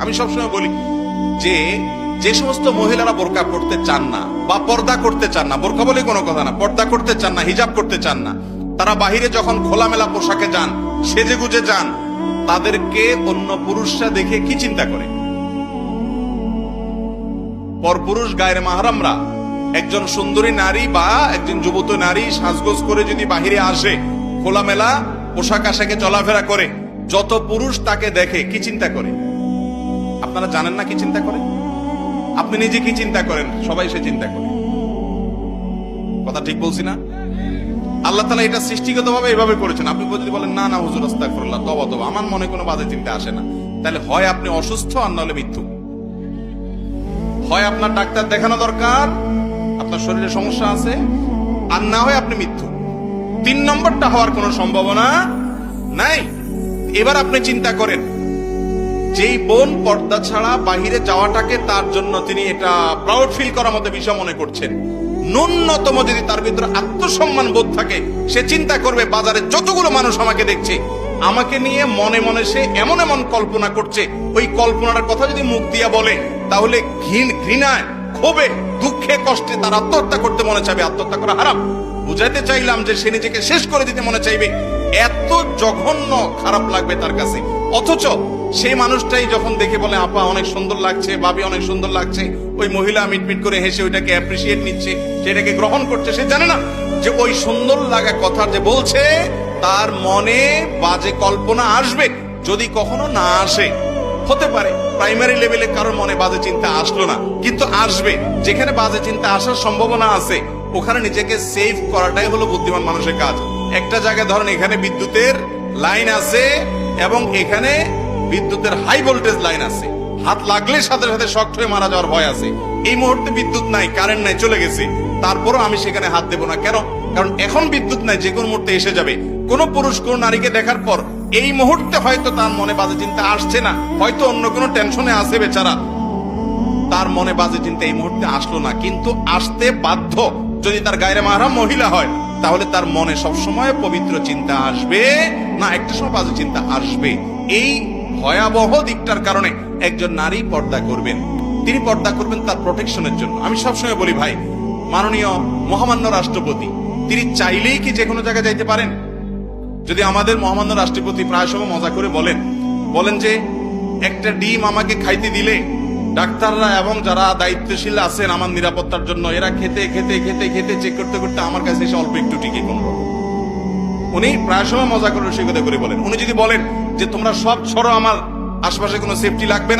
আমি সবসময় বলি যে যে সমস্ত মহিলারা বোরকা পড়তে চান না বা পর্দা করতে চান না, বোরকা বলে কোনো কথা না, পর্দা করতে চান না, হিজাব করতে চান না, তারা বাহিরে যখন খোলামেলা পোশাকে যান, সেজে গুজে যান, তাদেরকে অন্য পুরুষরা দেখে কি চিন্তা করে? পরপুরুষ গায়ের মাহরামরা একজন সুন্দরী নারী বা একজন যুবতী নারী সাজগোজ করে যদি বাহিরে আসে, খোলামেলা পোশাক আশাকে চলাফেরা করে, যত পুরুষ তাকে দেখে কি চিন্তা করে? আপনারা জানেন না কি চিন্তা করে? আপনি নিজে কি চিন্তা করেন? সবাই সে চিন্তা করে। কথা ঠিক বলছি না? আল্লাহ তাআলা এটা সৃষ্টিগতভাবে এভাবে করেছেন। আপনি যদি বলেন না না হুজুর আস্তাগফিরুল্লাহ, তওবা তওবা, আমার মনে কোনো বাজে চিন্তা আসে না, তাহলে হয় আপনি অসুস্থ আর নাহলে মিথ্যুক। হয় আপনার ডাক্তার দেখানো দরকার, আপনার শরীরে সমস্যা আছে, আর না হয় আপনি মিথ্যুক। 3 নম্বরটা হওয়ার কোনো সম্ভাবনা নাই। এবার আপনি চিন্তা করেন, যেই বোন পর্দা ছাড়া বাহিরে যাওয়াটাকে তার জন্য তিনি এটা প্রাউড ফিল করার মতো বিষয় মনে করছেন, ন্যূনতম যদি তার ভিতরে আত্মসম্মান বোধ থাকে, সে চিন্তা করবে বাজারে যতগুলো মানুষ আমাকে দেখছে, আমাকে নিয়ে মনে মনে সে এমন এমন কল্পনা করছে, ওই কল্পনার কথা যদি মুখ দিয়া বলে, তাহলে ঘৃণায়, ক্ষোভে, দুঃখে, কষ্টে তার আত্মহত্যা করতে মনে চাইবে। আত্মহত্যা করা হারাম। বুঝাইতে চাইলাম যে সে নিজেকে শেষ করে দিতে মনে চাইবে, এত জঘন্য খারাপ লাগবে তার কাছে। অথচ সেই মানুষটাই যখন দেখে বলে আপা অনেক সুন্দর লাগছে, ভাবি অনেক সুন্দর লাগছে, ওই মহিলা মিটমিট করে হেসে ওইটাকে অ্যাপ্রিসিয়েট নিচ্ছে, সেটাকে গ্রহণ করছে, সে জানে না যে ওই সুন্দর লাগা কথা যে বলছে তার মনে বাজে কল্পনা আসবে। যদি কখনো না আসে, হতে পারে প্রাইমারি লেভেলে কারোর মনে বাজে চিন্তা আসলো না, কিন্তু আসবে। যেখানে বাজে চিন্তা আসার সম্ভাবনা আছে, ওখানে নিজেকে সেভ করাটাই হলো বুদ্ধিমান মানুষের কাজ। একটা জায়গায় ধরেন এখানে বিদ্যুতের লাইন আছে এবং এখানে বিদ্যুতের হাই ভোল্টেজ লাইন আছে, হাত লাগলে সাথে সাথে শক হয়ে মারা যাওয়ার ভয় আছে। এই মুহূর্তে বিদ্যুৎ নাই, কারেন্ট নাই, চলে গেছে, তারপরও আমি সেখানে হাত দেব না। কেন? কারণ এখন বিদ্যুৎ নাই, যে কোনো মুহূর্তে এসে যাবে। কোন পুরুষ কোন নারীকে দেখার পর এই মুহূর্তে হয়তো তার মনে বাজে চিন্তা আসছে না, হয়তো অন্য কোনো টেনশনে আছে বেচারা, তার মনে বাজে চিন্তা এই মুহূর্তে আসলো না, কিন্তু আসতে বাধ্য। যদি তার গায়রে মাহরাম মহিলা হয়, তাহলে তার মনে সবসময় পবিত্র চিন্তা আসবে না, একটা সময় বাজে চিন্তা আসবে। এই ভয়াবহ দিকটার কারণে একজন নারী পর্দা করবেন। তিনি পর্দা করবেন তার প্রোটেকশনের জন্য। আমি সবসময় বলি ভাই, মাননীয় মহামান্য রাষ্ট্রপতি তিনি চাইলেই কি যে কোনো জায়গায় যাইতে পারেন? যদি আমাদের মহামান্য রাষ্ট্রপতি প্রায় সময় মজা করে বলেন যে একটা ডিম আমাকে খাইতে দিলে ডাক্তাররা এবং যারা দায়িত্বশীল আছেন আমার নিরাপত্তার জন্য, এরা খেতে খেতে খেতে খেতে চেক করতে করতে আমার কাছে এসে অল্প একটু টিকে কোন রকম। উনি প্রায় সময় মজা করে রসিকতা করে বলেন। উনি যদি বলেন যে তোমরা সব ছড়ো, আমার আশপাশে কোনো সেফটি লাগবে না,